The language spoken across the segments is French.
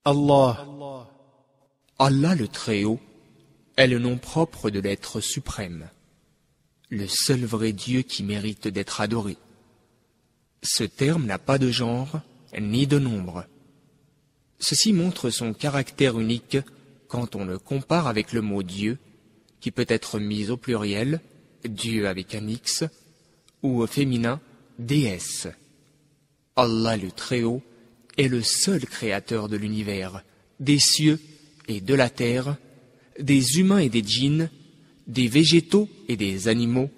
Allah. Allah le Très-Haut est le nom propre de l'être suprême, le seul vrai Dieu qui mérite d'être adoré. Ce terme n'a pas de genre ni de nombre. Ceci montre son caractère unique quand on le compare avec le mot Dieu, qui peut être mis au pluriel, Dieu avec un X, ou au féminin, déesse. Allah le Très-Haut est le seul créateur de l'univers, des cieux et de la terre, des humains et des djinns, des végétaux et des animaux,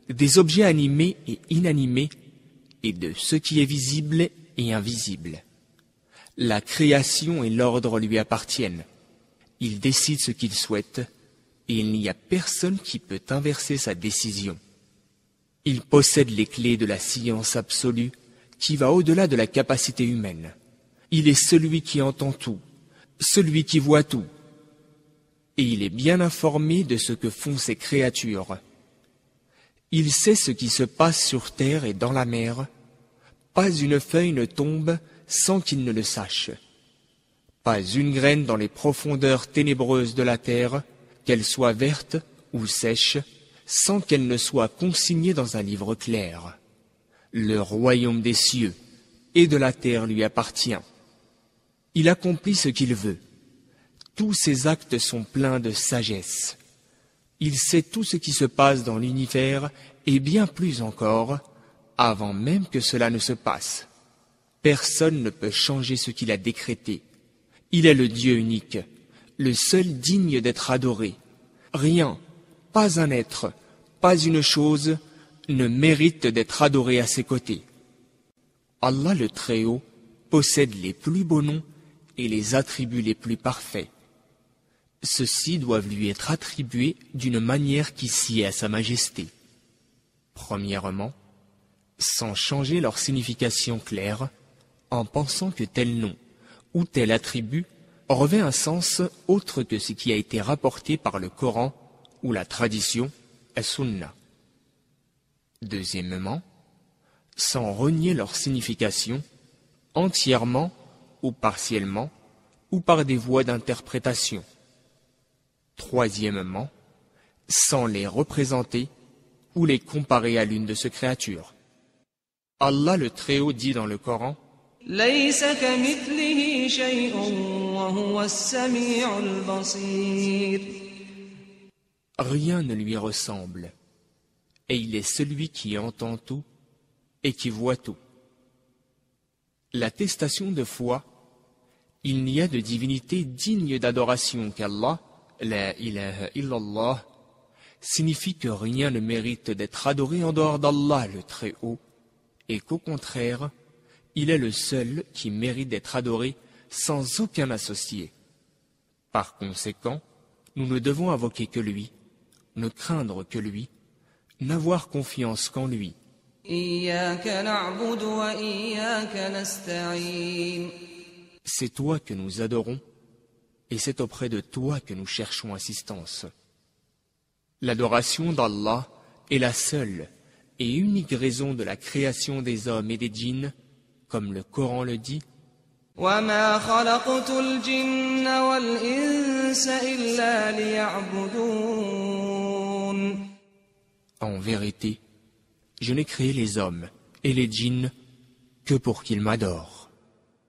des objets animés et inanimés, et de ce qui est visible et invisible. La création et l'ordre lui appartiennent. Il décide ce qu'il souhaite, et il n'y a personne qui peut inverser sa décision. Il possède les clés de la science absolue, qui va au-delà de la capacité humaine. Il est celui qui entend tout, celui qui voit tout, et il est bien informé de ce que font ses créatures. Il sait ce qui se passe sur terre et dans la mer. Pas une feuille ne tombe sans qu'il ne le sache. Pas une graine dans les profondeurs ténébreuses de la terre, qu'elle soit verte ou sèche, sans qu'elle ne soit consignée dans un livre clair. Le royaume des cieux et de la terre lui appartient. Il accomplit ce qu'il veut. Tous ses actes sont pleins de sagesse. Il sait tout ce qui se passe dans l'univers et bien plus encore, avant même que cela ne se passe. Personne ne peut changer ce qu'il a décrété. Il est le Dieu unique, le seul digne d'être adoré. Rien, pas un être, pas une chose ne mérite d'être adoré à ses côtés. Allah le Très-Haut possède les plus beaux noms et les attributs les plus parfaits. Ceux-ci doivent lui être attribués d'une manière qui sied à sa majesté. Premièrement, sans changer leur signification claire, en pensant que tel nom ou tel attribut revêt un sens autre que ce qui a été rapporté par le Coran ou la tradition, as-Sunnah. Deuxièmement, sans renier leur signification, entièrement ou partiellement, ou par des voies d'interprétation. Troisièmement, sans les représenter ou les comparer à l'une de ses créatures. Allah le Très-Haut dit dans le Coran: ليس كمثله شيء وهو السميع البصير. Rien ne lui ressemble, et il est celui qui entend tout et qui voit tout. L'attestation de foi: il n'y a de divinité digne d'adoration qu'Allah, la ilaha illallah, signifie que rien ne mérite d'être adoré en dehors d'Allah le Très-Haut, et qu'au contraire, il est le seul qui mérite d'être adoré sans aucun associé. Par conséquent, nous ne devons invoquer que lui, ne craindre que lui, n'avoir confiance qu'en lui. إياك نعبد وإياك نستعين. C'est toi que nous adorons, et c'est auprès de toi que nous cherchons assistance. L'adoration d'Allah est la seule et unique raison de la création des hommes et des djinns, comme le Coran le dit: وما خلقت الجن والإنس إلا ليعبدون. En vérité, je n'ai créé les hommes et les djinns que pour qu'ils m'adorent.